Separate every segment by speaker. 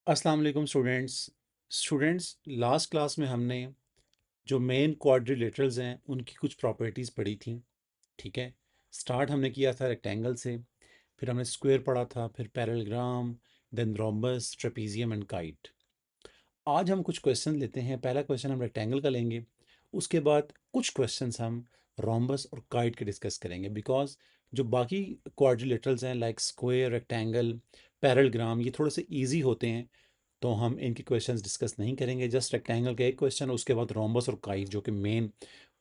Speaker 1: अस्सलाम वालेकुम students last class में हमने जो मेन क्वाड्रिलेटरल्स हैं उनकी कुछ प्रॉपर्टीज़ पढ़ी थी। ठीक है, स्टार्ट हमने किया था रेक्टेंगल से, फिर हमने स्क्वायर पढ़ा था, फिर parallelogram, then rhombus, trapezium and kite. आज हम कुछ क्वेश्चन लेते हैं। पहला क्वेश्चन हम रेक्टेंगल का लेंगे, उसके बाद कुछ क्वेश्चंस हम रोम्बस और काइट के डिस्कस करेंगे, बिकॉज जो बाकी क्वाड्रिलेटरल्स हैं लाइक स्क्वायर, रेक्टेंगल, पैरेललोग्राम, ये थोड़े से ईजी होते हैं, तो हम इनके क्वेश्चंस डिस्कस नहीं करेंगे। जस्ट रेक्टेंगल का एक क्वेश्चन, उसके बाद रोम्बस और काइट जो कि मेन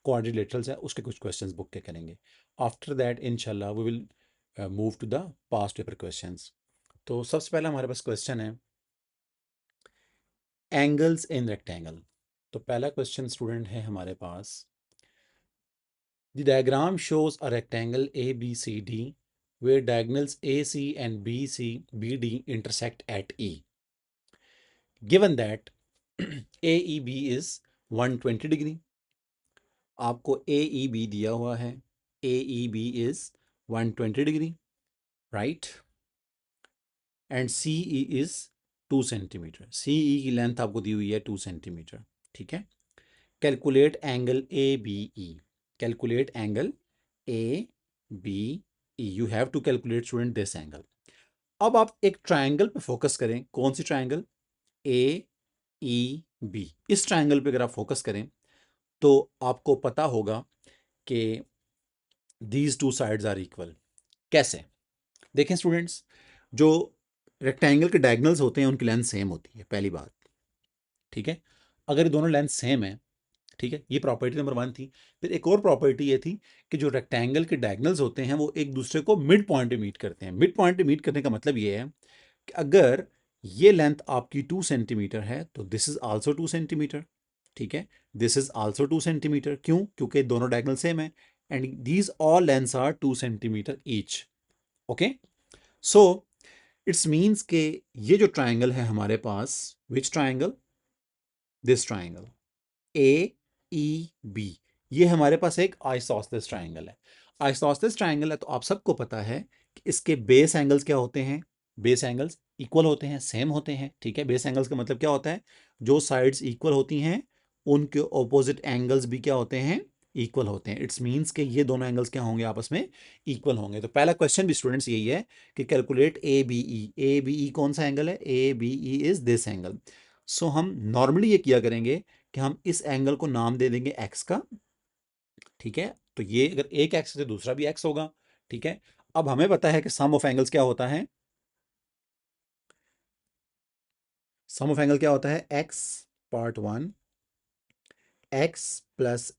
Speaker 1: क्वाड्रिलेटरल्स है उसके कुछ क्वेश्चंस बुक के करेंगे। आफ्टर दैट इंशाल्लाह we will move to the past paper questions. तो सबसे पहला हमारे पास क्वेश्चन है एंगल्स इन रेक्टेंगल। तो पहला क्वेश्चन स्टूडेंट है हमारे पास, the diagram shows a rectangle A B C D where diagonals AC and BD intersect at E. Given that AEB is 120 degree, आपको AEB दिया हुआ है, AEB is 120 degree, right, and CE is 2 centimetre. CE की length आपको दी हुई है 2 centimetre. ठीक है, calculate angle ABE। Calculate angle ABE, you have to calculate student this angle. अब आप एक ट्रायंगल पे फोकस करें। कौन सी ट्रायंगल? AEB। इस ट्रायंगल पे अगर आप फोकस करें तो आपको पता होगा कि these two sides are equal. कैसे? देखें स्टूडेंट्स, जो रेक्टेंगल के डायगोनल्स होते हैं उनकी लेंथ सेम होती है, पहली बात। ठीक है, अगर ये दोनों लेंथ सेम है, ठीक है, ये प्रॉपर्टी नंबर 1 थी। फिर एक और प्रॉपर्टी ये थी कि जो रेक्टेंगल के डायगोनल्स होते हैं वो एक दूसरे को मिड पॉइंट पे मीट करते हैं। मिड पॉइंट पे मीट करने का मतलब ये है कि अगर ये लेंथ आपकी 2 सेंटीमीटर है तो दिस इज आल्सो 2 सेंटीमीटर। ठीक है, दिस इज आल्सो 2 सेंटीमीटर। क्यों? क्योंकि दोनों डायगोनल सेम है and these all lengths are 2 centimetre each. Okay, so it's means के ये जो ट्राइंगल है हमारे पास, which triangle? This triangle AEB, ये हमारे पास एक आइसोसेलेस ट्राइंगल है। आइसोसेलेस ट्राइंगल है तो आप सबको पता है कि इसके बेस एंगल्स क्या होते हैं? बेस एंगल्स इक्वल होते हैं, सेम होते हैं। ठीक है, बेस एंगल्स का मतलब क्या होता है? जो साइड्स इक्वल होती हैं उनके ऑपोजिट एंगल्स भी क्या होते हैं? इक्वल होते हैं। इट्स मीन्स के ये दोनों एंगल्स क्या होंगे? आपस में इक्वल होंगे। तो पहला क्वेश्चन भी स्टूडेंट्स यही है कि कैलकुलेट ABE। ABE कौन सा एंगल है? ABE is this angle. So हम नॉर्मली ये किया करेंगे कि हम इस एंगल को नाम दे देंगे एक्स का। ठीक है, तो ये अगर एक एक्स है तो दूसरा भी एक्स होगा। ठीक है, अब हमें पता है कि सम ऑफ एंगल्स क्या होता है? सम ऑफ एंगल क्या होता है? X part 1 x plus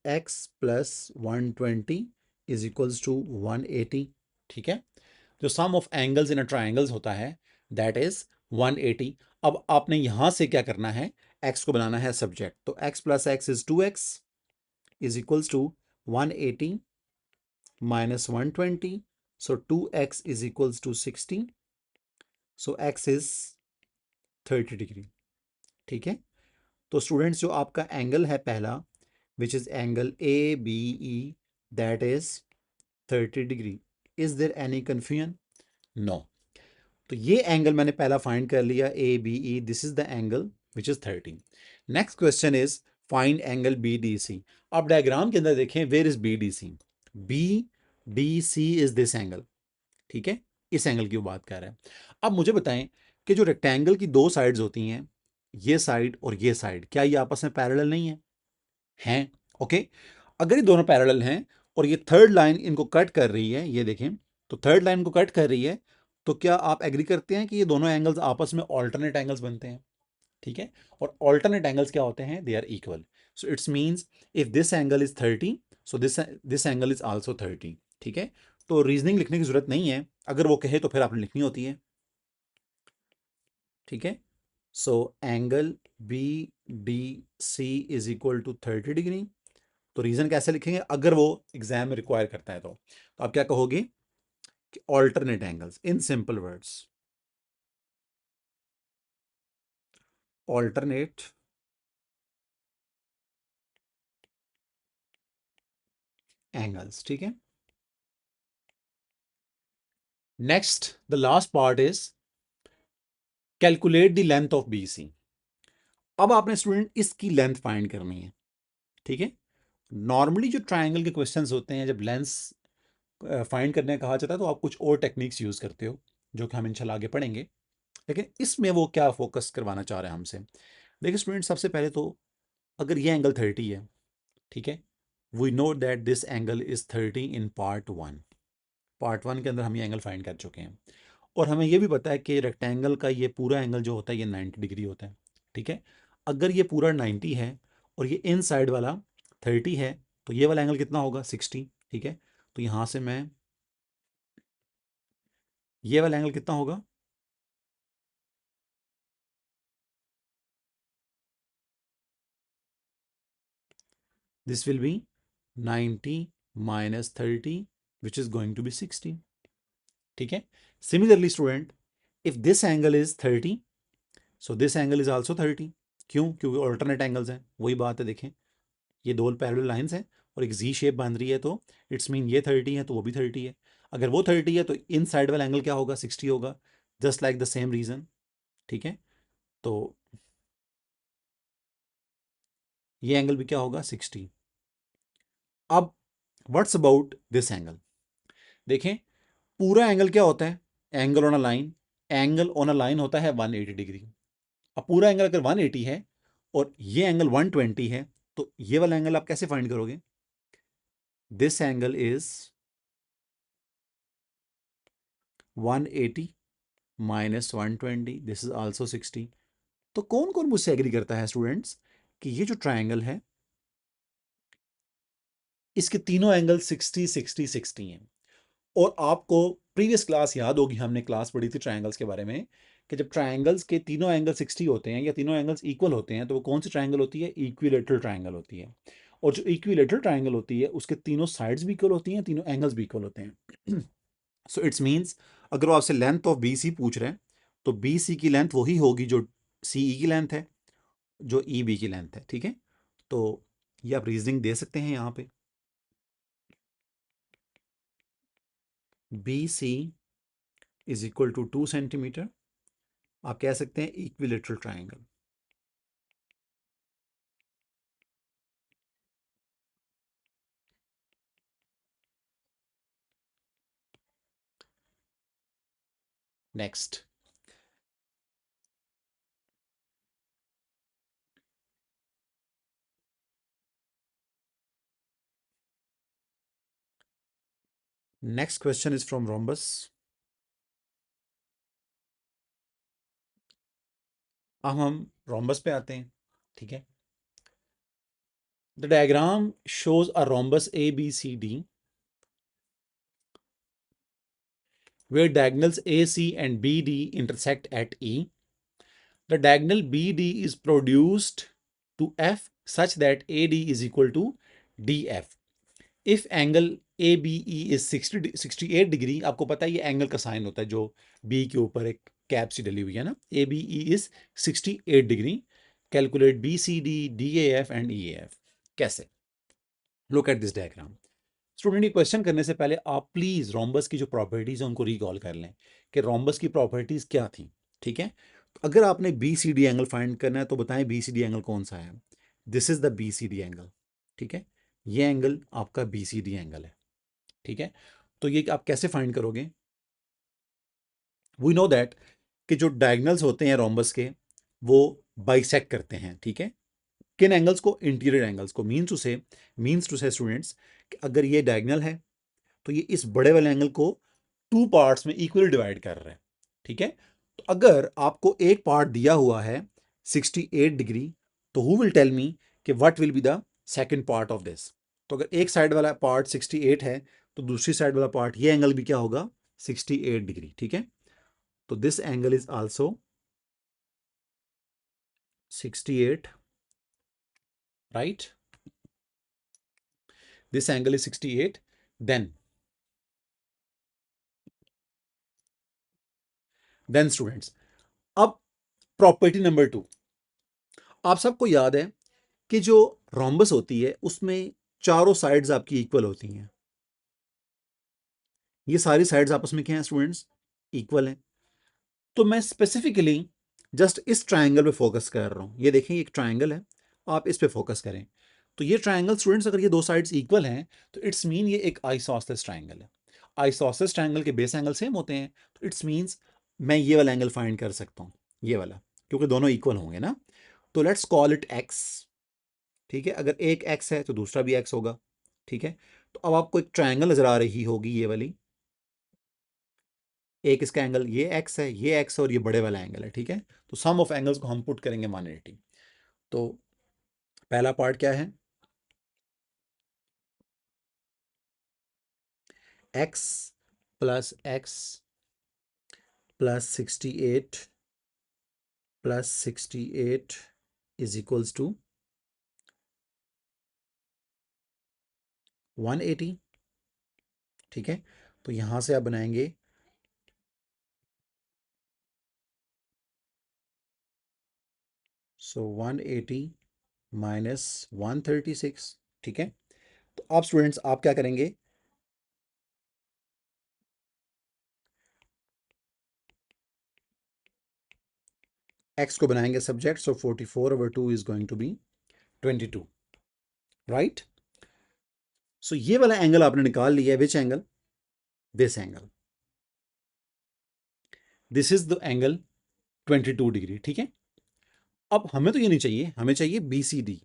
Speaker 1: 120 is equals to 180। ठीक है, जो sum of angles in a triangles होता है दैट इज 180। अब आपने यहां से क्या करना है? एक्स को बनाना है सब्जेक्ट, तो x plus x is 2x is equals to 180 minus 120. So 2x is equals to 60. So x is 30 degree. ठीक है, तो स्टूडेंट्स जो आपका एंगल है पहला, which is angle ABE, that is 30 degree. Is there any confusion? No. तो ये angle मैंने पहला फाइंड कर लिया, ABE, this is the angle which is 30। Next question is find angle BDC। आप डायग्राम के अंदर देखें, where is BDC? BDC is this angle. ठीक है, इस एंगल की वो बात कर रहा है। अब मुझे बताएं कि जो रेक्टेंगल की दो साइड्स होती हैं, ये साइड और ये साइड, क्या ये आपस में पैरेलल नहीं है? हैं, ओके। अगर ये दोनों पैरेलल हैं और ये थर्ड लाइन इनको कट कर रही है, ये देखें, तो थर्ड लाइन को कट कर रही है, तो क्या आप एग्री करते हैं कि ये दोनों एंगल्स आपस में ऑल्टरनेट एंगल्स बनते हैं? ठीक है, और ऑल्टरनेट एंगल्स क्या होते हैं? They are equal. So it's means if this angle is 30, so this angle is also 30। ठीक है, तो रीजनिंग लिखने की जरूरत नहीं है, अगर वो कहे तो फिर आपने लिखनी होती है। ठीक है, so angle BDC is equal to 30 degree. तो रीजन कैसे लिखेंगे अगर वो एग्जाम में रिक्वायर करता है? तो आप क्या कहोगे कि alternate angles, in simple words, alternate angles. ठीक है, next the last part is calculate the length of B C. अब आपने स्टूडेंट इसकी लेंथ फाइंड करनी है, ठीक है। नॉर्मली जो ट्राइंगल के क्वेश्चंस होते हैं, जब लेंथ फाइंड करने का कहा जाता है तो आप कुछ और टेक्निक्स यूज करते हो, जो कि हम इंशाल्लाह आगे पढ़ेंगे। लेकिन इसमें वो क्या फोकस करवाना चाह रहे हैं हमसे, देखिए स्टूडेंट, सबसे पहले तो अगर ये एंगल 30 है, ठीक है, we know that this angle is 30 in part 1। Part 1 के अंदर हम ये एंगल फाइंड कर चुके हैं, और हमें ये भी पता है कि रेक्टेंगल का ये पूरा एंगल जो होता है ये 90 डिग्री होता है, ठीक है। अगर ये पूरा 90 है और ये इन साइड वाला 30 है, तो ये वाला एंगल कितना होगा? 60, ठीक है। तो यहां से मैं, ये वाला एंगल कितना होगा? This will be 90 minus 30 which is going to be 60, ठीक है। Similarly student, if this angle is 30, so this angle is also 30। क्यों? क्योंकि ऑल्टरनेट एंगल्स हैं, वही बात है। देखें, ये दो पैरेलल लाइंस हैं और एक जी शेप बन रही है, तो इट्स मीन ये 30 है तो वो भी 30 है। अगर वो 30 है तो इन साइड वाला एंगल क्या होगा? 60 होगा, just like the same reason, ठीक है। तो ये एंगल भी क्या होगा? 60। अब व्हाट्स अबाउट दिस एंगल? देखें, पूरा एंगल क्या होता है? Angle on a line, angle on a line होता है 180 डिग्री। अब पूरा एंगल अगर 180 है और ये एंगल 120 है, तो ये वाला एंगल आप कैसे फाइंड करोगे? This angle is 180 minus 120, this is also 60। तो कौन कौन मुझसे एग्री करता है स्टूडेंट्स कि ये जो ट्राइंगल है, इसके तीनों एंगल 60 60 60 हैं? और आपको प्रीवियस क्लास याद होगी, हमने क्लास पढ़ी थी ट्राइंगल्स के बारे में, कि जब ट्राइंगल्स के तीनों एंगल 60 होते हैं या तीनों एंगल्स इक्वल होते हैं, तो वो कौन सी ट्राइंगल होती है? इक्विलेटरल ट्राइंगल होती है। और जो इक्विलेटरल ट्राइंगल होती है, उसके तीनों साइड्स भी इक्वल होती हैं, तीनों एंगल्स भी इक्वल होते हैं। सो इट्स मीन्स, अगर वो आपसे लेंथ ऑफ बी सी पूछ रहे हैं, तो बी सी की लेंथ वही होगी जो सी ई की लेंथ है, जो ई बी की लेंथ है, ठीक है। तो ये आप रीजनिंग दे सकते हैं यहाँ पे, B C is equal to 2 centimetre. आप कह सकते हैं equilateral triangle. Next, next question is from rhombus. अब हम रोम्बस पे आते हैं, ठीक है। The diagram shows a rhombus A B C D where diagonals AC and BD intersect at E. The diagonal BD is produced to F such that AD is equal to DF. If angle ABE is 68 degree, आपको पता है ये angle का sign होता है जो B के ऊपर एक कैप सी डली हुई है ना, ABE is 68 degree. Calculate BCD, DAF and EAF। कैसे? Look at this diagram. Student, ये क्वेश्चन करने से पहले आप प्लीज रोम्बस की जो प्रॉपर्टीज है उनको रिकॉल कर लें कि रोम्बस की प्रॉपर्टीज क्या थी, ठीक है। तो अगर आपने B C D angle find करना है, तो बताएं बी सी डी एंगल कौन सा है? This is the B C D angle, ठीक है। ये एंगल आपका बी सी डी एंगल है, ठीक है। तो ये आप कैसे फाइंड करोगे? वी नो दैट कि जो डायगनल्स होते हैं रोम्बस के, वो बाइसेक्ट करते हैं, ठीक है। किन एंगल्स को? इंटीरियर एंगल्स को। मीन्स टू से स्टूडेंट्स, अगर ये डायगनल है तो ये इस बड़े वाले एंगल को टू पार्ट्स में इक्वली डिवाइड कर रहे हैं, ठीक है। तो अगर आपको एक पार्ट दिया हुआ है 68 डिग्री, तो हु विल टेल मी कि what will be the second part of this? तो अगर एक साइड वाला पार्ट 68 है, तो दूसरी साइड वाला पार्ट, ये एंगल भी क्या होगा? 68 डिग्री, ठीक है। तो this angle is also 68, right? This angle is 68। Then students, अब प्रॉपर्टी नंबर 2, आप सबको याद है कि जो रोम्बस होती है उसमें चारों साइड्स आपकी इक्वल होती हैं। ये सारी साइड्स आपस में क्या हैं स्टूडेंट्स? इक्वल हैं। तो मैं स्पेसिफिकली जस्ट इस ट्राइंगल पे फोकस कर रहा हूँ। ये देखें, एक ट्राइंगल है, आप इस पे फोकस करें। तो ये ट्राइंगल स्टूडेंट्स, अगर ये दो साइड्स इक्वल हैं तो इट्स मीन ये एक आइसोसेलेस ट्राइंगल है। आइसोसेलेस ट्राइंगल के बेस एंगल सेम होते हैं, तो इट्स मीन्स मैं ये वाला एंगल फाइंड कर सकता हूँ, ये वाला, क्योंकि दोनों इक्वल होंगे ना। तो लेट्स कॉल इट एक्स। ठीक है, अगर एक एक्स है तो दूसरा भी एक्स होगा। ठीक है, तो अब आपको एक ट्राइंगल नजर आ रही होगी ये वाली, एक इसका एंगल ये एक्स है, ये एक्स और ये बड़े वाला एंगल है। ठीक है, तो सम ऑफ एंगल्स को हम पुट करेंगे 180। तो पहला पार्ट क्या है, x plus x plus 68 is equals to 180। ठीक है, तो यहां से आप बनाएंगे सो 180 माइनस 136। ठीक है, तो आप स्टूडेंट्स आप क्या करेंगे, एक्स को बनाएंगे subject, so 44/2 is going to be 22, right. So ये वाला एंगल आपने निकाल लिया है, which angle, this angle, this is the angle 22 degree. ठीक है, अब हमें तो ये नहीं चाहिए, हमें चाहिए B C D,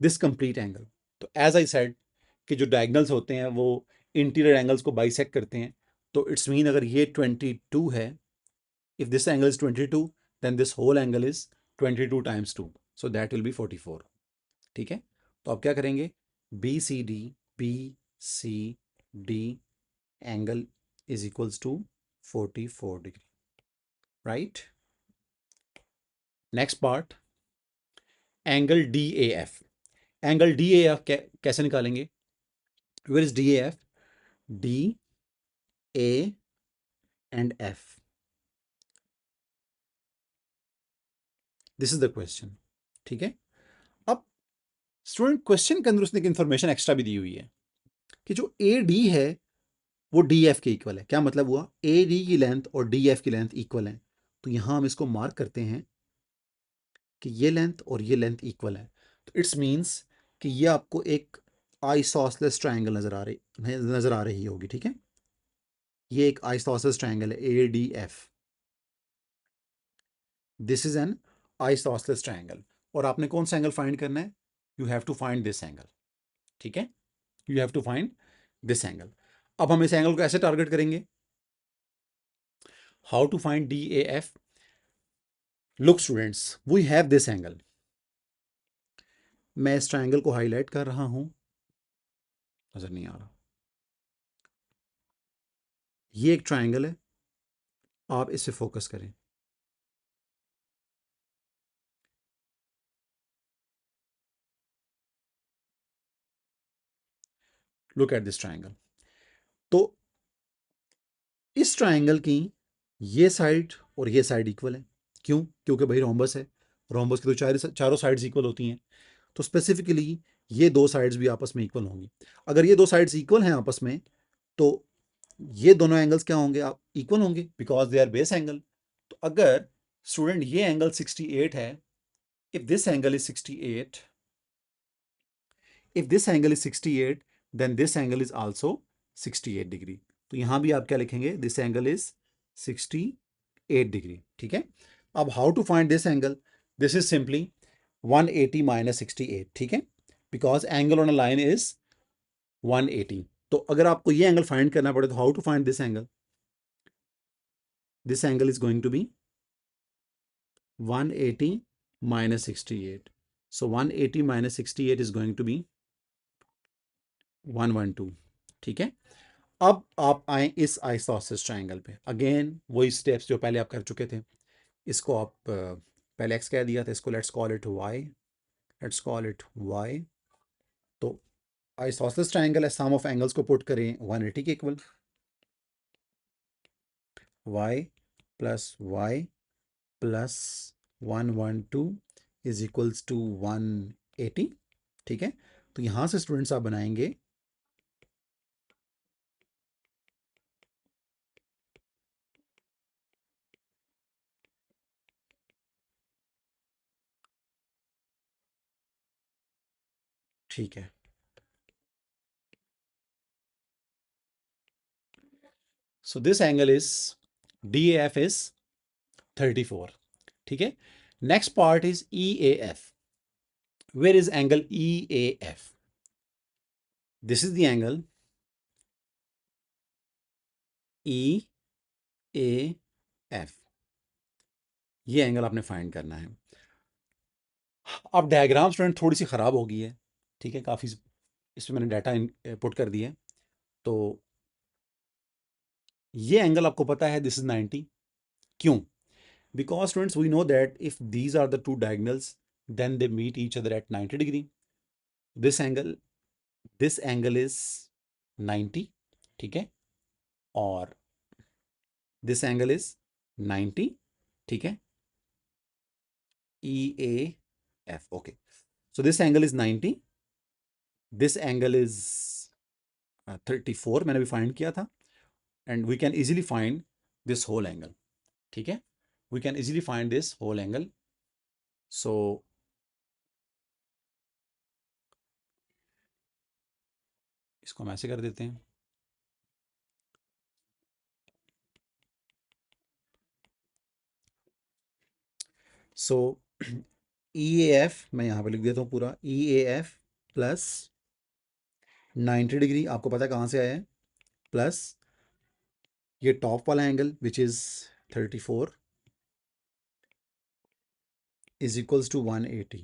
Speaker 1: this complete angle. तो एज आई सेड कि जो डायगनल्स होते हैं वो इंटीरियर एंगल्स को बाइसेक्ट करते हैं। तो इट्स मीन अगर ये 22 है, if this angle is 22, then this whole angle is 22 times 2, so that will be 44। ठीक है, तो अब क्या करेंगे, B C D angle is equals to 44 degree, right. Next part, angle D A F. Angle D A F कैसे निकालेंगे, where is D A F, D A and F, this is the question. ठीक है, अब student question के अंदर उसने एक information extra भी दी हुई है कि जो ए डी है वो डी एफ के इक्वल है। क्या मतलब हुआ, ए डी की लेंथ और डी एफ की लेंथ इक्वल है। तो यहां हम इसको मार्क करते हैं कि ये लेंथ और ये लेंथ इक्वल है। तो इट्स मीन्स कि ये आपको एक आइसोसेलेस ट्राइंगल नजर आ रही होगी। ठीक है, ये एक आइसोसेलेस ट्राइंगल है A D F, this is an isosceles triangle. और आपने कौन सा एंगल फाइंड करना है, you have to find this angle. ठीक है, you have to find this angle. अब हम इस एंगल को ऐसे टारगेट करेंगे, how to find D A F. Look students, we have this angle, मैं इस ट्राइंगल को हाईलाइट कर रहा हूं, नजर नहीं आ रहा, ये एक ट्राइंगल है, आप इसे फोकस करें। Look at this triangle. तो इस ट्राइंगल की ये साइड और ये साइड इक्वल है। क्यों, क्योंकि भाई रोम्बस है, रोम्बस की तो चारों साइड्स इक्वल होती हैं। तो स्पेसिफिकली ये दो साइड्स भी आपस में इक्वल होंगी। अगर ये दो साइड्स इक्वल हैं आपस में, तो ये दोनों एंगल्स क्या होंगे, आप इक्वल होंगे, because they are base angle. तो अगर स्टूडेंट ये एंगल 68 है, if this angle is 68, if this angle is 68, then this angle is also 68 degree. तो यहां भी आप क्या लिखेंगे, दिस एंगल इज 68 डिग्री। ठीक है, अब how to find this angle, this is simply 180 minus 68। ठीक है, because angle on a line is 180। तो अगर आपको ये एंगल फाइंड करना पड़े तो how to find this angle, this angle is going to be 180 minus 68, so 180 minus 68 is going to be 112। ठीक है, अब आप आए इस आइसोसेलेस ट्राइंगल पे, अगेन वही स्टेप्स जो पहले आप कर चुके थे। इसको आप पहले एक्स कह दिया था, इसको let's call it Y, let's call it Y. तो आइसोसेलेस ट्राइंगल है, सम ऑफ एंगल्स को पुट करें 180 के equal, Y plus Y plus 112 is equals to 180। ठीक है, तो यहां से स्टूडेंट्स आप बनाएंगे ठीक है। So this angle is DAF is 34, ठीक है। Next part is EAF. Where is angle EAF? This is the angle EAF. ये एंगल आपने फाइंड करना है। अब डायग्राम स्टूडेंट थोड़ी सी ख़राब हो गई है, ठीक है, काफ़ी इसमें मैंने डाटा पुट कर दिया है। तो ये एंगल आपको पता है दिस इज 90। क्यों? Because students we know that if these are the two diagonals then they meet each other at 90 degree. This angle is 90, ठीक है, और दिस एंगल इज 90, ठीक है, EAF, okay. So this angle is 90, this angle is 34 मैंने भी find किया था, and we can easily find this whole angle, ठीक है, we can easily find this whole angle. So इसको हम ऐसे कर देते हैं। सो EAF मैं यहाँ पे लिख देता हूँ पूरा, EAF प्लस 90 डिग्री आपको पता है कहाँ से आया है, प्लस ये टॉप वाला angle which is 34 is equals to 180,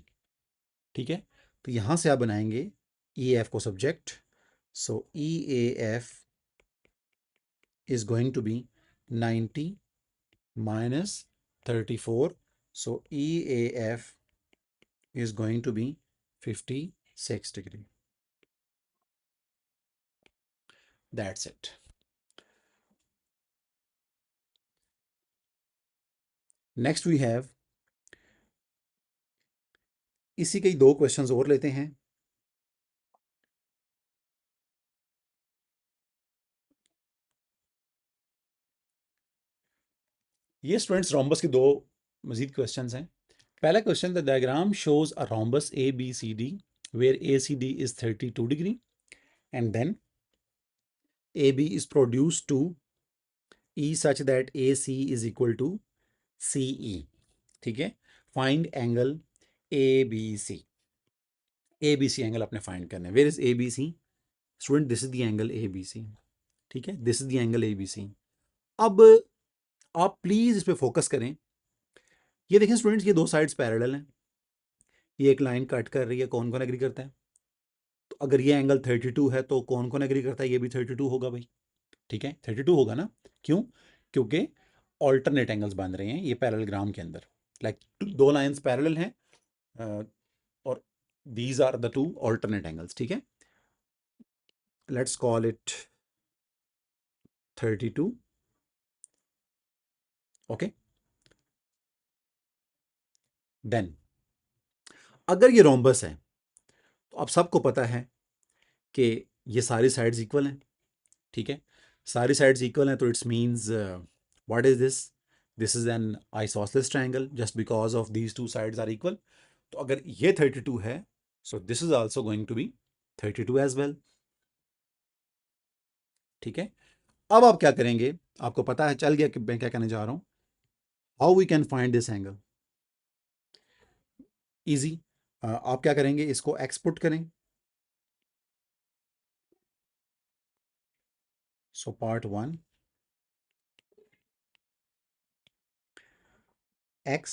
Speaker 1: ठीक है। तो यहाँ से आप बनाएंगे EAF को subject, so EAF is going to be 90 minus 34, so EAF is going to be 56 degree. That's it. Next we have इसी के 2 क्वेश्चंस और लेते हैं। ये स्टूडेंट्स रोम्बस के 2 मजीद क्वेश्चंस हैं। पहला question, the diagram shows a rhombus ABCD where ACD is 32 degree and then AB is produced to E such that AC is equal to CE, ठीक है। Find angle ABC। ABC angle आपने find करना है। Where is ABC? Student this is the angle ABC, ठीक है, this is the angle ABC। अब आप please इस पे फोकस करें। ये देखें स्टूडेंट्स, ये 2 साइड्स पैरेलल हैं, ये एक लाइन कट कर रही है, कौन कौन एग्री करता है? तो अगर ये एंगल 32 है तो कौन कौन एग्री करता है ये भी 32 होगा भाई, ठीक है, 32 होगा ना। क्यों? क्योंकि ऑल्टरनेट एंगल्स बन रहे हैं ये पैरेललोग्राम के अंदर, लाइक 2 लाइंस पैरेलल हैं और these are the 2 alternate angles, ठीक है। Let's call it 32, okay. Then अगर ये रोम्बस है तो अब सबको पता है कि ये सारी साइड्स इक्वल हैं, ठीक है, सारी साइड्स इक्वल हैं, तो it's means what is this? This is an isosceles triangle just because of these 2 sides are equal. तो अगर ये 32 है, so this is also going to be 32 as well, ठीक है। अब आप क्या करेंगे? आपको पता है, चल गया कि मैं क्या कहने जा रहा हूं। How we can find this angle? Easy, आप क्या करेंगे, इसको एक्स पुट करें। So part 1, x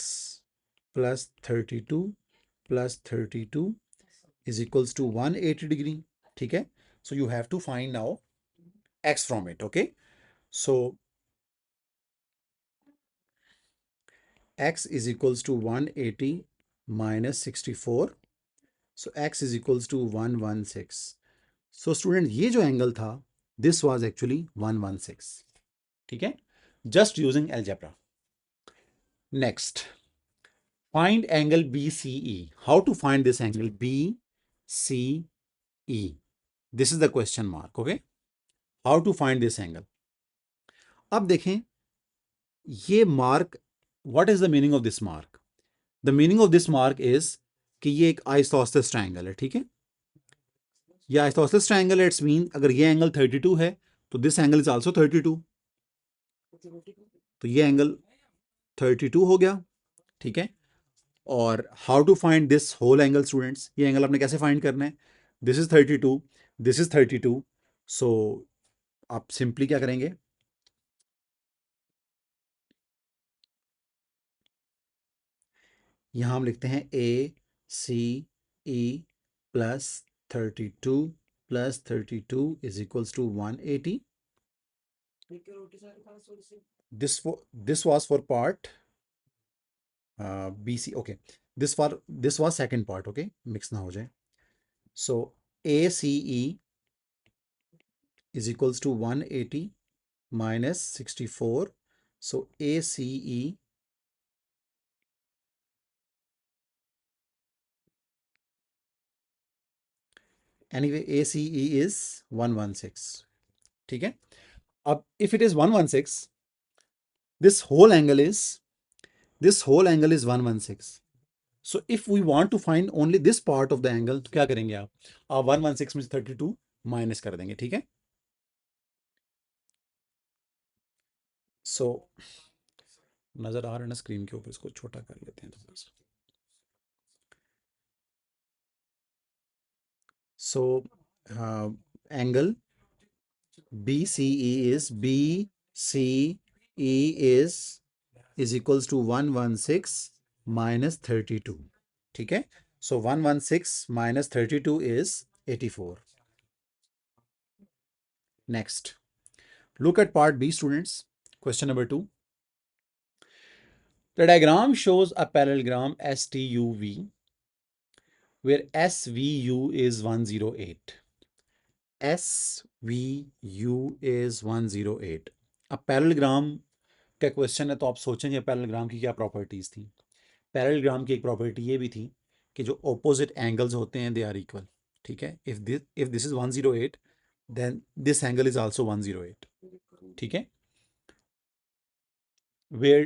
Speaker 1: plus 32 plus 32 is equals to 180 degree, ठीक है। So you have to find now x from it, okay। So x is equals to 180 minus 64, so x is equals to 116। So student, ये जो angle था this was actually 116, ठीक है, just using algebra। Next, find angle BCE। How to find this angle BCE? This is the question mark, okay। How to find this angle? अब देखें ये mark, what is the meaning of this mark? The meaning of this mark is कि ये एक isosceles triangle है, ठीक है। या आइसोसेलेस ट्रायंगल, इट्स मीन अगर ये एंगल 32 है तो दिस एंगल इज आल्सो 32, तो ये एंगल 32 हो गया, ठीक है। और how to find this whole angle students, ये एंगल आपने कैसे फाइंड करना है, this is 32, this is 32, so आप सिंपली क्या करेंगे, यहां हम लिखते हैं A C E plus 32 plus 32 is equals to 180। This was for part BC. Okay, this was second part. Okay, mix ना हो जाए. So ACE is equals to 180 minus 64. So ACE anyway ACE is 116. ठीक है. अब if it is 116, this whole angle is 116. So if we want to find only this part of the angle, तो क्या करेंगे आप 116 में से 32 माइनस कर देंगे, ठीक है. सो नजर आ रहा है ना स्क्रीन के ऊपर, इसको छोटा कर लेते हैं थोड़ा सा. So angle BCE is equals to 116 minus 32, ठीक है. So 116 minus 32 is 84. Next, look at part B, students. Question number 2. The diagram shows a parallelogram STUV where SVU is 108. SVU is 108. अब पैरेललोग्राम का क्वेश्चन है तो आप सोचेंगे parallelogram की क्या प्रॉपर्टीज थी. पैरेललोग्राम की एक प्रॉपर्टी ये भी थी कि जो ऑपोजिट एंगल्स होते हैं दे आर इक्वल, ठीक है. If this is 108 then this angle is also 108, ठीक है. Where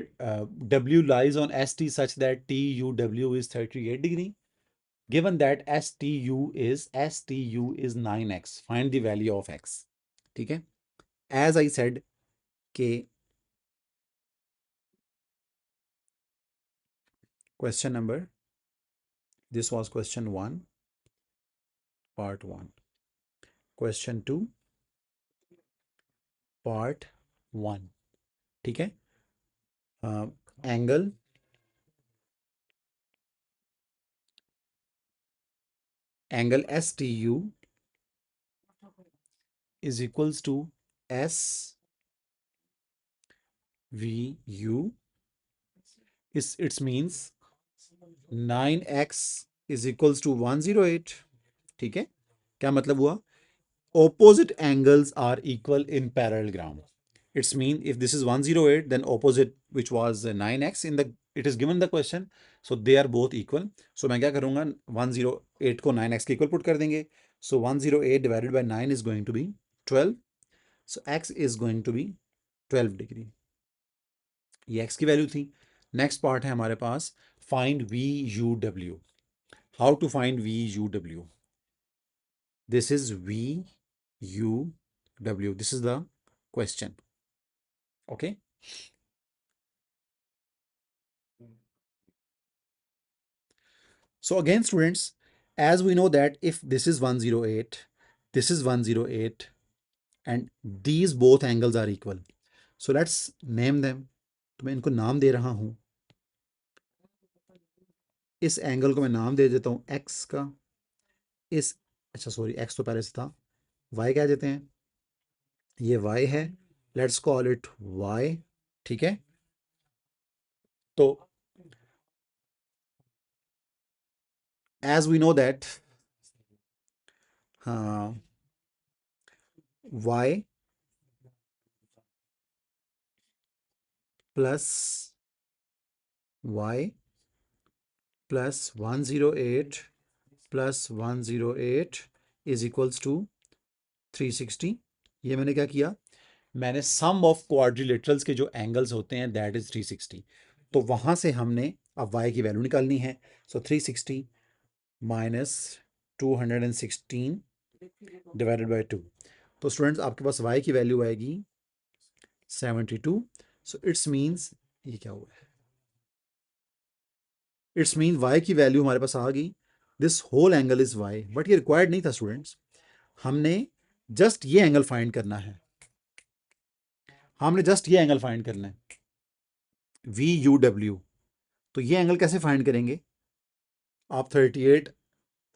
Speaker 1: W lies on ST such that TUW is 38 degree. Given that STU is 9x, find the value of x. ठीक है. As I said कि question number, this was question 1, part 1. Question 2, part 1. ठीक है. Angle STU is equals to SVU. It means 9x is equals to 108. ठीक है. क्या मतलब हुआ, opposite angles are equal in parallelogram. It's mean if this is 108, then opposite which was 9x in the it is given the question, so they are both equal. So मैं क्या करूँगा, 108 को 9x के इक्वल पुट कर देंगे. So 108 divided by 9 is going to be 12. So x is going to be 12 degree. ये x की value थी. नेक्स्ट पार्ट है हमारे पास, find VUW. How to find VUW. This is VUW. This is the question. Okay. So again, students, as we know that if this is 108, this is 108, and these both angles are equal. So let's name them. तो मैं इनको नाम दे रहा हूं. इस angle को मैं नाम दे देता हूं x का. इस अच्छा सॉरी, x तो पहले से था. y क्या देते हैं, ये y है. Let's call it y. ठीक है. तो as we know that y plus y plus 108 plus 108 is equals to 360. ये मैंने क्या किया, मैंने सम ऑफ क्वाड्रिलेटरल्स के जो एंगल्स होते हैं दैट इज 360. तो वहां से हमने अब y की वैल्यू निकालनी है. सो 360 माइनस 216 डिवाइडेड बाय 2। तो स्टूडेंट्स आपके पास y की वैल्यू आएगी 72। सो इट्स मीन्स ये क्या हुआ है, इट्स मीन y की वैल्यू हमारे पास आ गई, this whole angle is y। But ये रिक्वायर्ड नहीं था स्टूडेंट्स, हमने जस्ट ये एंगल फाइंड करना है, हमने जस्ट ये एंगल फाइंड करना है VUW। तो ये एंगल कैसे फाइंड करेंगे, आप 38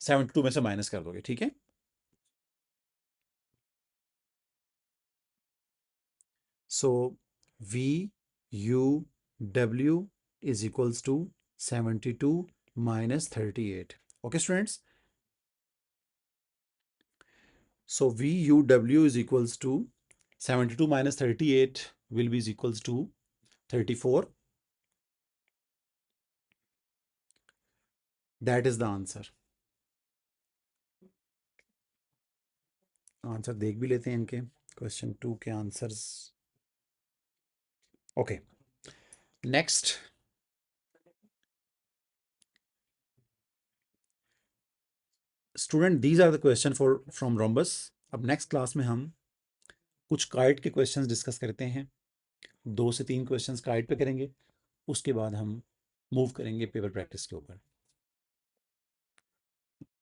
Speaker 1: 72 में से माइनस कर दोगे, ठीक है। So VUW is equals to 72 minus 38। Okay students, so VUW is equals to 72 minus 38 will be is equals to 34। That is the answer। Answer देख भी लेते हैं इनके क्वेश्चन 2 के answers. Okay, next student, these are the question for from rhombus. अब next class में हम कुछ काइट के क्वेश्चंस डिस्कस करते हैं, 2 से 3 क्वेश्चंस काइट पे करेंगे, उसके बाद हम मूव करेंगे पेपर प्रैक्टिस के ऊपर।